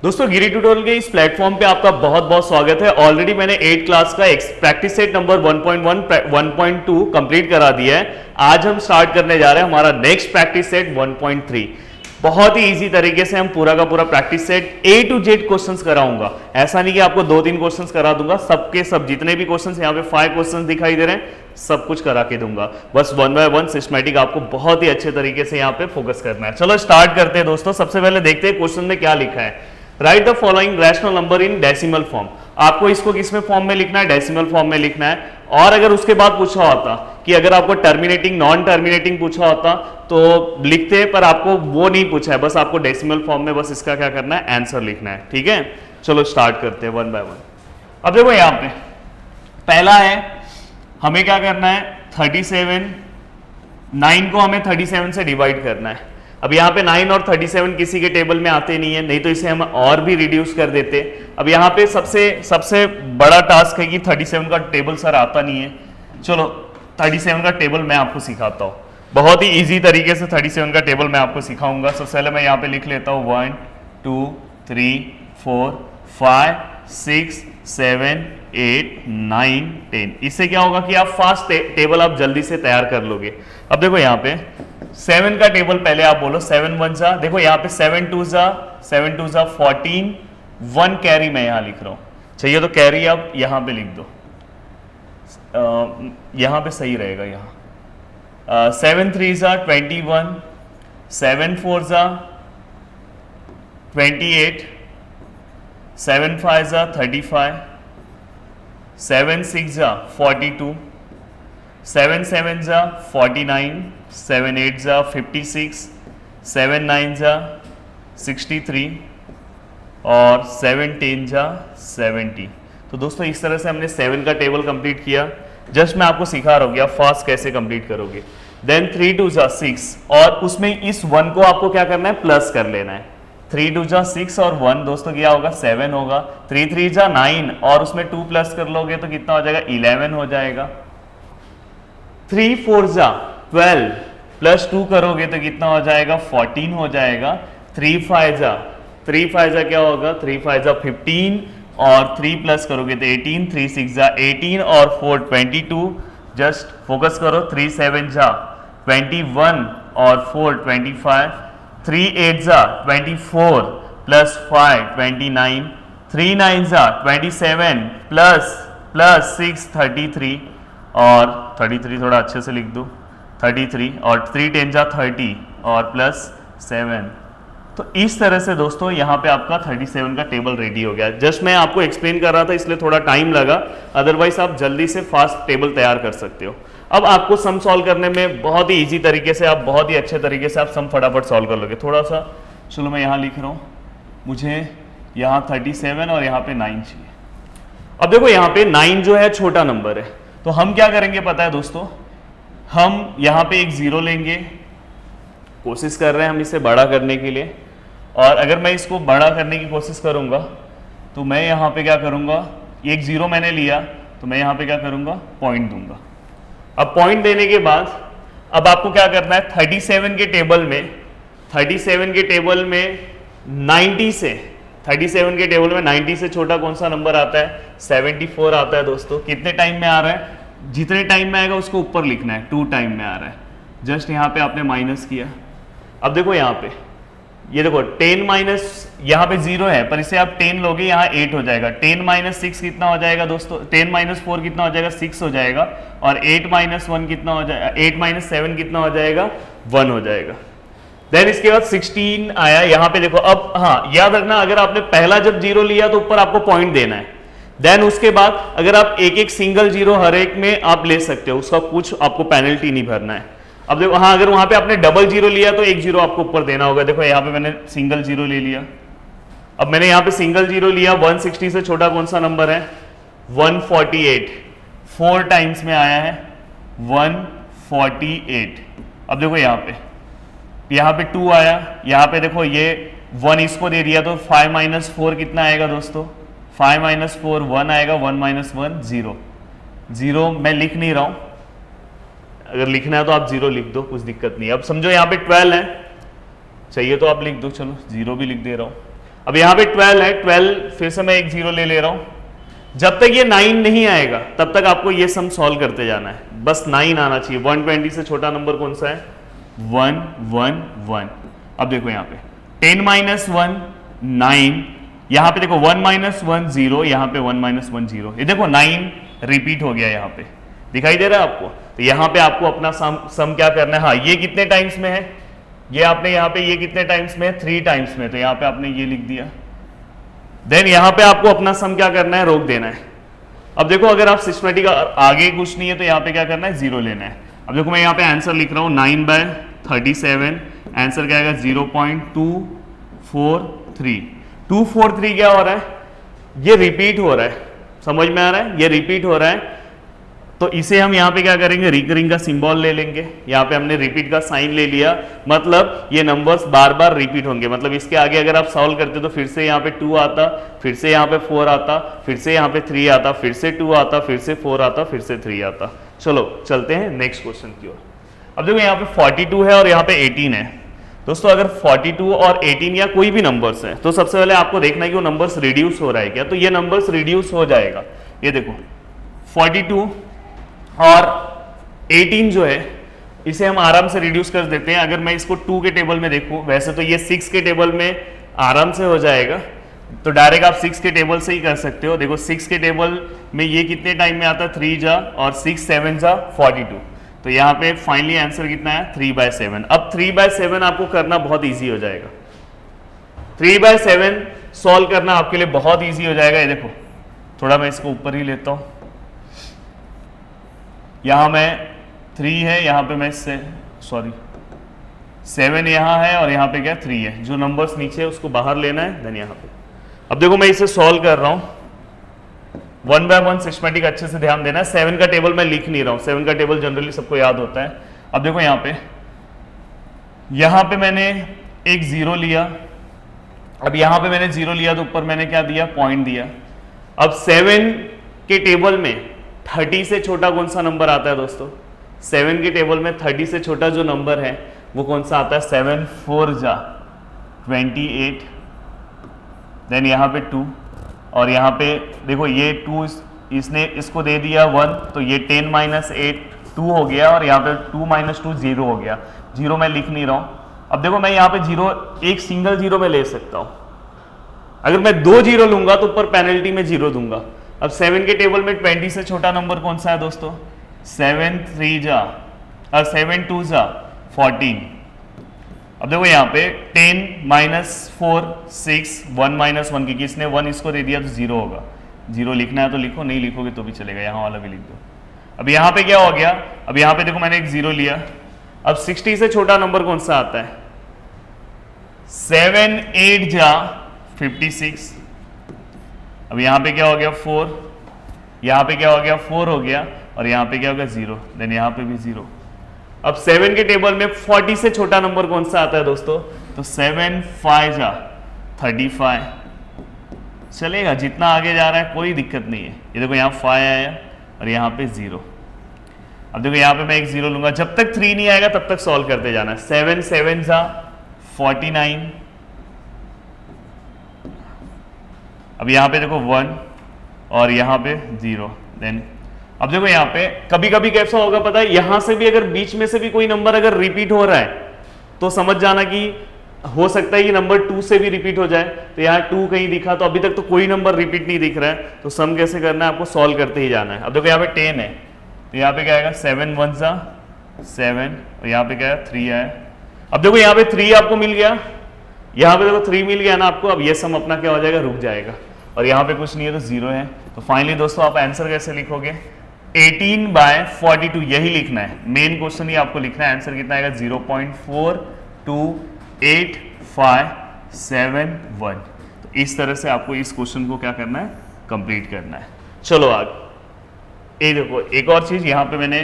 दोस्तों गिरी ट्यूटोरियल के इस प्लेटफॉर्म पे आपका बहुत बहुत स्वागत है। ऑलरेडी मैंने 8 क्लास का प्रैक्टिस सेट नंबर 1.1 1.2 कंप्लीट करा दिया है। आज हम स्टार्ट करने जा रहे हैं हमारा नेक्स्ट प्रैक्टिस सेट 1.3। बहुत ही इजी तरीके से हम पूरा का पूरा practice set A to Z questions कराऊंगा। ऐसा नहीं कि आपको 2-3 क्वेश्चंस करा दूंगा, सबके सब जितने भी क्वेश्चंस यहाँ पे 5 क्वेश्चंस दिखाई दे रहे हैं सब कुछ करा के दूंगा। बस 1 by 1 सिस्टमैटिक आपको बहुत ही अच्छे तरीके से यहाँ पे फोकस करना है। चलो स्टार्ट करते हैं दोस्तों। सबसे पहले देखते हैं क्वेश्चन में क्या लिखा है। Right the following rational number in decimal form. आपको इसको किस में फॉर्म में लिखना है? डेसिमल फॉर्म में लिखना है। और अगर उसके बाद पूछा होता कि अगर आपको टर्मिनेटिंग नॉन टर्मिनेटिंग पूछा होता तो लिखते, पर आपको वो नहीं पूछा है, बस आपको डेसिमल फॉर्म में बस इसका क्या करना है, आंसर लिखना है। ठीक है, चलो स्टार्ट करते हैं 1 by 1। अब देखो यहाँ पे पहला है, हमें क्या करना है 37, 9 को हमें 37 से डिवाइड करना है। अब यहाँ पे 9 और 37 किसी के टेबल में आते नहीं है, नहीं तो इसे हम और भी रिड्यूस कर देते। अब यहाँ पे सबसे बड़ा टास्क है कि 37 का टेबल सर आता नहीं है। चलो 37 का टेबल मैं आपको सिखाता हूँ, बहुत ही इजी तरीके से 37 का टेबल मैं आपको सिखाऊंगा। सबसे पहले मैं यहाँ पे लिख लेता हूँ 1 2 3 4 5 6 7 8 9 10। इससे क्या होगा कि आप फास्ट टेबल आप जल्दी से तैयार कर लोगे। अब देखो यहाँ पे 7 का टेबल पहले आप बोलो, 7 1 जा, देखो यहाँ पे 7 2 जा 14, 1 कैरी मैं यहाँ लिख रहा हूँ। चाहिए तो कैरी आप यहाँ पे लिख दो, यहाँ पे सही रहेगा। यहाँ 7 3 जा 21, 7 4 जा 28, 7 5 जा 35, 7 6 जा 42, 7 7 जा 49, 7 8 जा 56, 7 9 जा 63 और 7 10 जा 70। तो दोस्तों इस तरह से हमने 7 का टेबल कंप्लीट किया। जस्ट मैं आपको सिखा रहा हूँ कि आप फास्ट कैसे कंप्लीट करोगे। देन 3 2 जा 6 और उसमें इस 1 को आपको क्या करना है, प्लस कर लेना है। 3 2 जा 6 और 1 दोस्तों क्या होगा, 7 होगा। 3 3 जा 9 और उसमें 2 प्लस कर लोगे तो कितना हो जाएगा, 11 हो जाएगा। 3 4 जा 12 प्लस 2 करोगे तो कितना हो जाएगा, 14 हो जाएगा। 3 5 जा क्या होगा, 3 5 जा 15 और 3 प्लस करोगे तो 18, 3 6 जा 18 और 4 22। जस्ट फोकस करो। 3 7 जा 21 और 4 25, 3 8 जा 24 प्लस 5 29, 3 9 जा 27 प्लस 6 33 और 33 थोड़ा अच्छे से लिख दो 33 और 3 10 जा 30 और प्लस 7। तो इस तरह से दोस्तों यहाँ पे आपका 37 का टेबल रेडी हो गया। जस्ट मैं आपको एक्सप्लेन कर रहा था इसलिए थोड़ा टाइम लगा, अदरवाइज आप जल्दी से फास्ट टेबल तैयार कर सकते हो। अब आपको सम सॉल्व करने में बहुत ही इजी तरीके से, आप बहुत ही अच्छे तरीके से आप सम फटाफट सॉल्व कर लोगे। थोड़ा सा चलो मैं यहाँ लिख रहा हूँ, मुझे यहाँ 37 और यहाँ पे 9 चाहिए। अब देखो यहाँ पे 9 जो है छोटा नंबर है, तो हम क्या करेंगे पता है दोस्तों, हम यहाँ पे एक 0 लेंगे, कोशिश कर रहे हैं हम इसे बड़ा करने के लिए। और अगर मैं इसको बड़ा करने की कोशिश करूँगा तो मैं यहाँ पे क्या करूँगा, एक 0 मैंने लिया तो मैं यहाँ पे क्या करूँगा, पॉइंट दूंगा। अब पॉइंट देने के बाद अब आपको क्या करना है, 37 के टेबल में 90 से 37 के टेबल में 90 से छोटा कौन सा नंबर आता है, 74 आता है दोस्तों। कितने टाइम में आ रहा है, जितने टाइम में आएगा उसको ऊपर लिखना है, 2 टाइम में आ रहा है। जस्ट यहाँ पे आपने माइनस किया। अब देखो यहाँ पे ये देखो 10 माइनस, यहाँ पे 0 है पर इसे आप 10 लोगे यहाँ 8 हो जाएगा। 10 माइनस 6 कितना हो जाएगा दोस्तों, 10 माइनस 4 कितना हो जाएगा, 6 हो जाएगा। और 8 माइनस 1 कितना हो जाएगा, 8 माइनस 7 कितना हो जाएगा, 1 हो जाएगा। देन इसके बाद 16 आया यहाँ पे देखो। अब हाँ याद रखना, अगर आपने पहला जब 0 लिया तो ऊपर आपको पॉइंट देना है। देन उसके बाद अगर आप एक सिंगल 0 हर एक में आप ले सकते हो, उसका कुछ आपको पेनल्टी नहीं भरना है। अब देखो हाँ, अगर वहां पे आपने डबल 0 लिया तो एक 0 आपको ऊपर देना होगा। देखो यहाँ पे मैंने सिंगल 0 ले लिया। अब मैंने यहाँ पे सिंगल 0 लिया, 160 से छोटा कौन सा नंबर है, 148, 4 टाइम्स में आया है 148। अब देखो यहाँ पे 2 आया, यहाँ पे देखो ये 1 इसको दे दिया तो 5 माइनस 4 कितना आएगा दोस्तों, 5 माइनस 4 1 आएगा, 1 माइनस 1 0 मैं लिख नहीं रहा हूं, अगर लिखना है तो आप 0 लिख दो, कुछ दिक्कत नहीं। अब समझो यहाँ पे 12 है, चाहिए तो आप लिख दो, चलो 0 भी लिख दे रहा हूँ। अब यहाँ पे 12 है, 12 फिर से मैं एक जीरो ले रहा हूं। जब तक ये 9 नहीं आएगा तब तक आपको ये सम सॉल्व करते जाना है, बस 9 आना चाहिए। 120 से छोटा नंबर कौन सा है? 1 1 1। अब देखो यहाँ पे 10 माइनस 1 9, यहाँ पे देखो 1 माइनस 1 0, यहाँ पे 1 माइनस 1 0, ये देखो 9 रिपीट हो गया, यहाँ पे दिखाई दे रहा है आपको। तो यहाँ पे आपको अपना सम क्या करना है, हाँ ये कितने टाइम्स में है, ये आपने यहाँ पे ये कितने टाइम्स में है, 3 टाइम्स में, तो यहाँ पे आपने ये लिख दिया। देन यहाँ पे आपको अपना सम क्या करना है, रोक देना है। अब देखो अगर आप सिस्टमेटिक आगे कुछ नहीं है तो यहाँ पे क्या करना है, 0 लेना है। अब देखो मैं यहाँ पे आंसर लिख रहा हूँ 9/37, आंसर क्या आएगा 0.243। 243 क्या हो रहा है, ये रिपीट हो रहा है, समझ में आ रहा है, ये रिपीट हो रहा है। तो इसे हम यहाँ पे क्या करेंगे, रिकरिंग का सिंबल ले लेंगे। यहाँ पे हमने रिपीट का साइन ले लिया, मतलब ये नंबर्स बार बार रिपीट होंगे। मतलब इसके आगे अगर आप सॉल्व करते तो फिर से यहाँ पे 2 आता, फिर से यहाँ पे 4 आता, फिर से यहाँ पे 3 आता, फिर से 2 आता, फिर से 4 आता, फिर से 3 आता। चलो चलते हैं नेक्स्ट क्वेश्चन की ओर। अब देखो यहाँ पे 42 है और यहाँ पे 18 है। दोस्तों अगर 42 और 18 या कोई भी नंबर्स है तो सबसे पहले आपको देखना है कि वो नंबर्स रिड्यूस हो रहा है क्या। तो ये नंबर्स रिड्यूस हो जाएगा, ये देखो 42 और 18 जो है इसे हम आराम से रिड्यूस कर देते हैं। अगर मैं इसको 2 के टेबल में देखूं, वैसे तो ये 6 के टेबल में आराम से हो जाएगा, तो डायरेक्ट आप 6 के टेबल से ही कर सकते हो। देखो 6 के टेबल में ये कितने टाइम में आता है, 3 जा और 6 7 जा 42। तो यहाँ पे फाइनली आंसर कितना है, 3/7। अब 3/7 आपको करना बहुत ईजी हो जाएगा। 3/7 सॉल्व करना आपके लिए बहुत ईजी हो जाएगा। ये देखो थोड़ा मैं इसको ऊपर ही लेता हूं, यहां मैं 3 है, यहां पे मैं इससे 7 यहां है और यहां पे क्या 3 है। जो नंबर्स नीचे है उसको बाहर लेना है, देन यहां पे। अब देखो मैं इसे सॉल्व कर रहा हूं 1 बाय 1, सिस्टमेटिक अच्छे से ध्यान देना है। 7 का टेबल मैं लिख नहीं रहा हूं, 7 का टेबल जनरली सबको याद होता है। अब देखो यहां पे मैंने एक 0 लिया, अब यहां पे मैंने 0 लिया तो ऊपर मैंने क्या दिया, पॉइंट दिया। अब 7 के टेबल में 30 से छोटा कौन सा नंबर आता है दोस्तों, 7 के टेबल में 30 से छोटा जो नंबर है वो कौन सा आता है, 7 4 जा 28, देन यहाँ पे 2 और यहाँ पे देखो ये 2 इसने इसको दे दिया 1, तो ये 10 माइनस 8 2 हो गया और यहाँ पे 2 माइनस 2 0 हो गया। 0 मैं लिख नहीं रहा हूँ। अब देखो मैं यहाँ पे 0 एक सिंगल 0 में ले सकता हूँ, अगर मैं 2 0 लूंगा तो ऊपर पेनल्टी में 0 दूंगा। अब 7 के टेबल में 20 से छोटा नंबर कौन सा है दोस्तों, 7 3 जा 7 2 जा 14। अब देखो यहाँ पे 10 माइनस 4 6 1 माइनस 1, क्योंकि इसने 1 इसको दे दिया तो 0 होगा। 0 लिखना है तो लिखो, नहीं लिखोगे तो भी चलेगा, यहाँ वाला भी लिख दो। अब यहाँ पे क्या हो गया, अब यहाँ पे देखो मैंने एक 0 लिया। अब 60 से छोटा नंबर कौन सा आता है, 7 8 जा 56। अब यहाँ पे क्या हो गया 4, यहाँ पे क्या हो गया 4 हो गया और यहाँ पे क्या हो गया 0, देन यहाँ पे भी 0। अब 7 के टेबल में 40 से छोटा नंबर कौन सा आता है दोस्तों, तो 7 5 जा 35। चलेगा, जितना आगे जा रहा है कोई दिक्कत नहीं है। ये देखो यहाँ 5 आया और यहाँ पे 0। अब देखो यहाँ पे मैं एक 0 लूंगा, जब तक 3 नहीं आएगा तब तक सॉल्व करते जाना है। 7 7 जा 49। अब यहाँ पे देखो 1 और यहाँ पे 0, देन अब देखो यहाँ पे कभी कभी कैसा होगा पता है, यहां से भी अगर बीच में से भी कोई नंबर अगर रिपीट हो रहा है तो समझ जाना कि हो सकता है ये नंबर 2 से भी रिपीट हो जाए। तो यहाँ 2 कहीं दिखा तो अभी तक तो कोई नंबर रिपीट नहीं दिख रहा है, तो सम कैसे करना है, आपको सॉल्व करते ही जाना है। अब देखो यहाँ पे 10 है तो यहाँ पे क्या आएगा 7 1 जा 7 और यहाँ पे क्या है 3 आया। अब देखो यहाँ पे 3 आपको मिल गया, यहाँ पे देखो 3 मिल गया ना आपको। अब ये सम अपना क्या हो जाएगा, रुक जाएगा और यहाँ पे कुछ नहीं है तो 0 है। तो फाइनली दोस्तों आप आंसर कैसे लिखोगे, 18/42 यही लिखना है, मेन क्वेश्चन ही आपको लिखना है। आंसर कितना आएगा 0.42857 तो इस तरह से आपको इस क्वेश्चन को क्या करना है, कंप्लीट करना है। चलो आगे ये देखो एक और चीज, यहाँ पे मैंने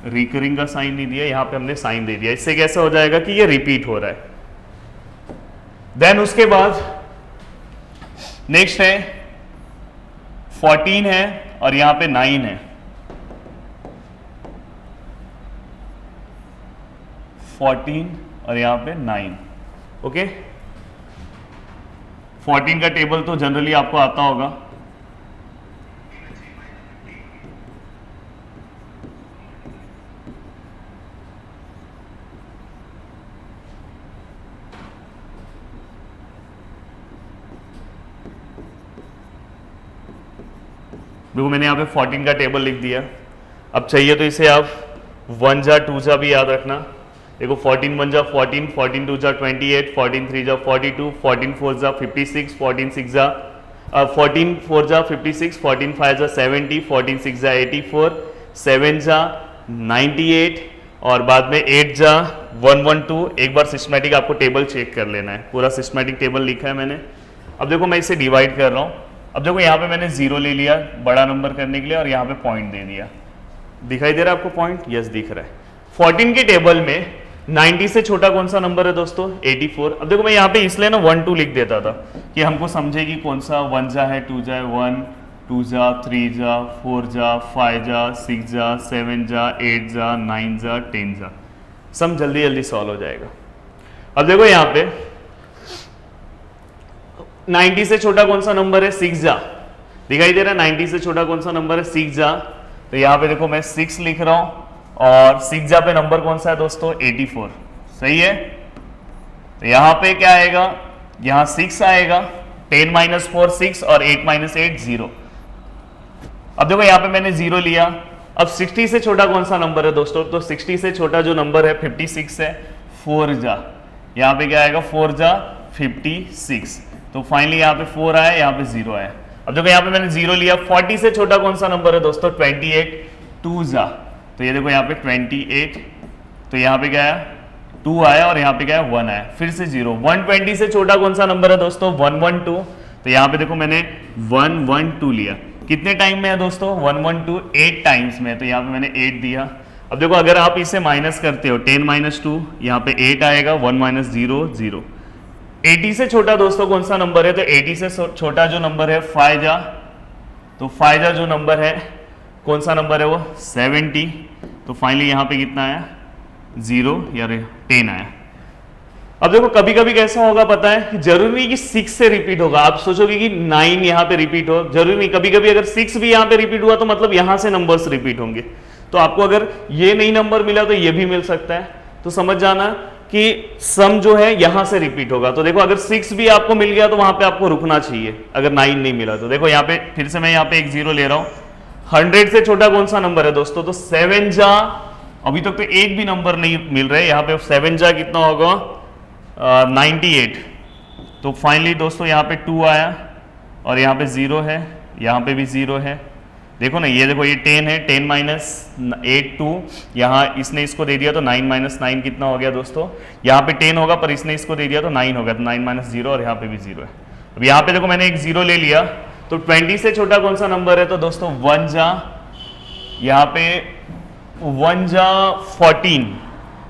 रिकरिंग का साइन नहीं दिया, यहाँ पे हमने साइन दे दिया। इससे कैसा हो जाएगा कि ये रिपीट हो रहा है। देन उसके बाद नेक्स्ट है 14 है और यहाँ पे 9 है। 14 और यहाँ पे 9, ओके 14 का टेबल तो जनरली आपको आता होगा। देखो मैंने यहाँ पे 14 का टेबल लिख दिया। अब चाहिए तो इसे आप 1 जा 2 जा भी याद रखना। देखो 14 1 जा 14, 14 2 जा 28, 14 3 जा 42, 14 4 जा 56, 14 6 जा 14 4 जा 56, 14 5 जा 70, 14 6 जा 84, 7 जा 98 और बाद में 8 जा 112। एक बार सिस्टमेटिक आपको टेबल चेक कर लेना है, पूरा सिस्टमेटिक टेबल लिखा है मैंने। अब देखो मैं इसे डिवाइड कर रहा हूँ। अब देखो यहाँ पे मैंने 0 ले लिया बड़ा नंबर करने के लिए और यहाँ पे पॉइंट दे दिया। दिखाई दे रहा है आपको पॉइंट? यस दिख रहा है। 14 के टेबल में 90 से छोटा कौन सा नंबर है दोस्तों? 84। अब देखो मैं यहाँ पे इसलिए ना 1 2 लिख देता था कि हमको समझे कि कौन सा 1 जा है, 2 जा है, 1 2 जा 3 जा 4 जा 5 जा 6 जा 7 जा 8 जा 9 जा 10 जा। सम जल्दी जल्दी सॉल्व हो जाएगा। अब देखो यहाँ पे 90 से छोटा कौन सा नंबर है? 6 जा। दिखाई दे रहा है 90 से छोटा कौन सा नंबर है? 6 जा। तो यहाँ पे देखो मैं 6 लिख रहा हूं और 6 जा पे नंबर कौन सा है दोस्तों? 84। सही है। तो यहाँ पे क्या आएगा? यहाँ 6 आएगा, 10 - 4 6 और 8 - 8 0। अब देखो यहाँ पे मैंने 0 लिया। अब 60 से छोटा कौन सा नंबर है दोस्तों? तो 60 से छोटा जो नंबर है 56 है, 4 जा। यहाँ पे क्या आएगा? 4 जा 56। तो फाइनली यहाँ पे 4 आया, यहाँ पे 0 आया। अब देखो यहाँ पे मैंने 0 लिया। 40 से छोटा कौन सा नंबर है दोस्तों? 28, 2 जा। तो ये देखो यहाँ पे 28, तो यहाँ पे क्या आया? 2 आया और यहाँ पे क्या है? 1 आया। फिर से 0। 120 से छोटा कौन सा नंबर है दोस्तों? 112। तो यहाँ पे देखो मैंने 112 लिया। कितने टाइम में है दोस्तों? 112 8 टाइम्स में। तो यहाँ पे मैंने 8 दिया। अब देखो अगर आप इसे माइनस करते हो 10 - 2, यहाँ पे 8 आएगा, 1 - 0 0। 80 से छोटा दोस्तों कौन सा नंबर है? तो 80 से छोटा जो नंबर है 5 जा। तो 5 जा जो नंबर है कौन सा नंबर है? वो 70। तो फाइनली यहाँ पे कितना आया? 0 या 10 आया। अब देखो कभी कभी कैसा होगा पता है? जरूरी नहीं कि 6 से रिपीट होगा। आप सोचोगे कि 9 यहाँ पे रिपीट हो, जरूरी नहीं। कभी कभी अगर 6 भी यहाँ पे रिपीट हुआ तो मतलब यहाँ से नंबर्स रिपीट होंगे। तो आपको अगर ये नहीं नंबर मिला तो ये भी मिल सकता है। तो समझ जाना कि सम जो है यहां से रिपीट होगा। तो देखो अगर 6 भी आपको मिल गया तो वहां पे आपको रुकना चाहिए, अगर 9 नहीं मिला तो। देखो यहाँ पे फिर से मैं यहाँ पे एक 0 ले रहा हूं। 100 से छोटा कौन सा नंबर है दोस्तों? तो 7 जा। अभी तक तो एक भी नंबर नहीं मिल रहे। यहाँ पे 7 जा कितना होगा? 98। तो फाइनली दोस्तों यहाँ पे 2 आया और यहाँ पे 0 है, यहाँ पे भी 0 है। देखो ना, ये देखो ये 10 है, 10 - 8 2। यहाँ इसने इसको दे दिया तो 9 - 9 कितना हो गया दोस्तों? यहाँ पे 10 होगा पर इसने इसको दे दिया तो 9 होगा। तो 9 - 0 और यहाँ पे भी 0 है। अब यहाँ पे देखो मैंने एक 0 ले लिया। तो 20 से छोटा कौन सा नंबर है? तो दोस्तों 1 जा। यहाँ पे 1 जा 14।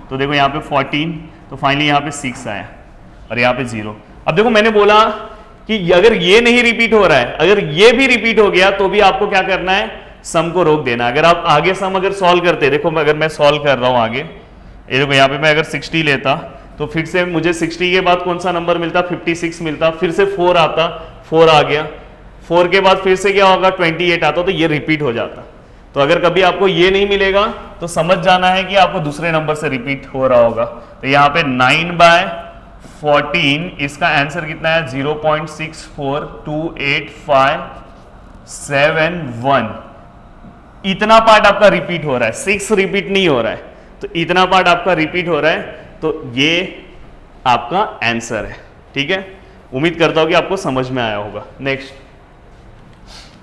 तो देखो यहाँ पे 14। तो फाइनली यहाँ पे 6 आया और यहाँ पे 0। अब देखो मैंने बोला कि अगर ये नहीं रिपीट हो रहा है, अगर ये भी रिपीट हो गया तो भी आपको क्या करना है? सम को रोक देना। अगर आप आगे सम अगर सॉल्व करते, देखो अगर मैं सॉल्व कर रहा हूं आगे, ये देखो यहाँ पे मैं अगर 60 लेता तो फिर से मुझे 60 के बाद कौन सा नंबर मिलता? 56 मिलता। फिर से 4 आता, 4 आ गया। 4 के बाद फिर से क्या होगा? 28 आता। तो ये रिपीट हो जाता। तो अगर कभी आपको ये नहीं मिलेगा तो समझ जाना है कि आपको दूसरे नंबर से रिपीट हो रहा होगा। तो यहाँ पे 9/14, इसका आंसर कितना है? 0.642857 इतना पार्ट आपका रिपीट हो रहा है, 6 रिपीट नहीं हो रहा है। तो इतना पार्ट आपका रिपीट हो रहा है, तो ये आपका आंसर है। ठीक है, उम्मीद करता हूं कि आपको समझ में आया होगा। नेक्स्ट,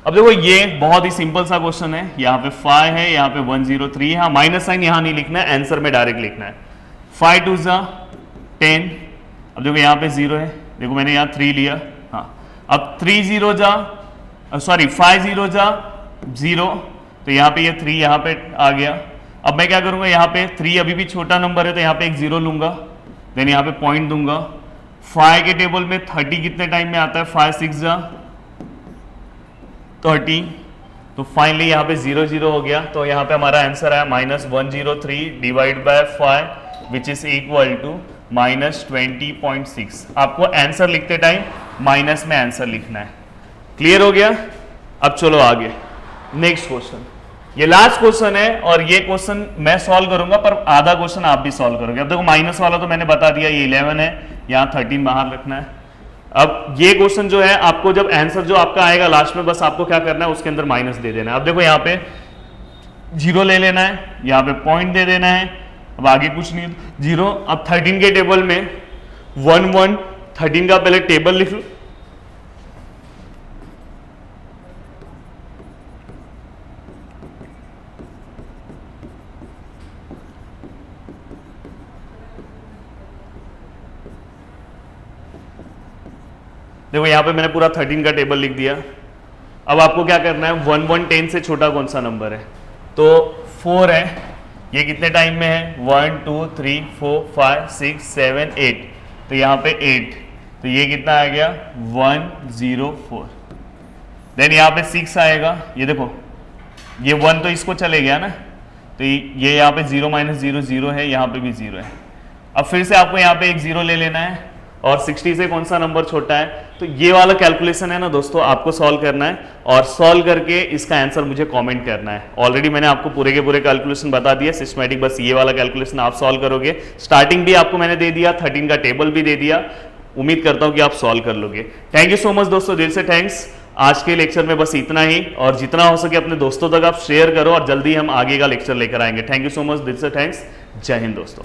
अब देखो ये बहुत ही सिंपल सा क्वेश्चन है। यहाँ पे 5 है, यहाँ पे 103 है। माइनस साइन यहाँ नहीं लिखना है, आंसर में डायरेक्ट लिखना है। 5 2 जा 10। अब देखो यहाँ पे 0 है, देखो मैंने यहाँ 3 लिया। हाँ, अब 3 0 जा, सॉरी 5 0 जा 0। तो यहाँ पे ये 3 यहाँ पे आ गया। अब मैं क्या करूंगा? यहाँ पे 3 अभी भी छोटा नंबर है तो यहाँ पे एक 0 लूंगा, देन यहाँ पे पॉइंट दूंगा। 5 के टेबल में 30 कितने टाइम में आता है? 5 6 जा 30। तो फाइनली यहाँ पे 0 0 हो गया। तो यहाँ पे हमारा आंसर आया -103 divide by 5 which is equal to -20.6। आपको आंसर लिखते टाइम माइनस में आंसर लिखना है। क्लियर हो गया? अब चलो आगे, नेक्स्ट क्वेश्चन। ये लास्ट क्वेश्चन है और ये क्वेश्चन मैं सॉल्व करूंगा, पर आधा क्वेश्चन आप भी सॉल्व करोगे। अब देखो माइनस वाला तो मैंने बता दिया, ये 11 है, यहाँ 13 बाहर रखना है। अब ये क्वेश्चन जो है, आपको जब आंसर जो आपका आएगा लास्ट में, बस आपको क्या करना है, उसके अंदर माइनस दे देना है। अब देखो यहाँ पे 0 ले लेना है, यहाँ पे पॉइंट दे देना है, अब आगे कुछ नहीं, 0। अब 13 के टेबल में 1 1 13 का पहले टेबल लिख लो। देखो यहां पे मैंने पूरा 13 का टेबल लिख दिया। अब आपको क्या करना है, 1 1 10 से छोटा कौन सा नंबर है, तो 4 है। ये कितने टाइम में है, 1 2 3 4 5 6 7 8, तो यहाँ पे 8, तो ये कितना आ गया 104। देन यहाँ पे 6 आएगा, ये देखो ये 1 तो इसको चले गया ना, तो ये यहाँ पे 0 - 0 0 है, यहाँ पे भी 0 है। अब फिर से आपको यहाँ पे एक 0 ले लेना है, और 60 से कौन सा नंबर छोटा है, तो ये वाला कैलकुलेशन है ना दोस्तों, आपको सॉल्व करना है और सॉल्व करके इसका आंसर मुझे कमेंट करना है। ऑलरेडी मैंने आपको पूरे के पूरे कैलकुलेशन बता दिया, सिस्टमैटिक, बस ये वाला कैलकुलेशन आप सॉल्व करोगे। स्टार्टिंग भी आपको मैंने दे दिया, 13 का टेबल भी दे दिया। उम्मीद करता हूं कि आप सॉल्व कर लोगे। थैंक यू सो मच दोस्तों, दिल से थैंक्स। आज के लेक्चर में बस इतना ही, और जितना हो सके अपने दोस्तों तक आप शेयर करो, और जल्दी हम आगे का लेक्चर लेकर आएंगे। थैंक यू सो मच, दिल से थैंक्स। जय हिंद दोस्तों।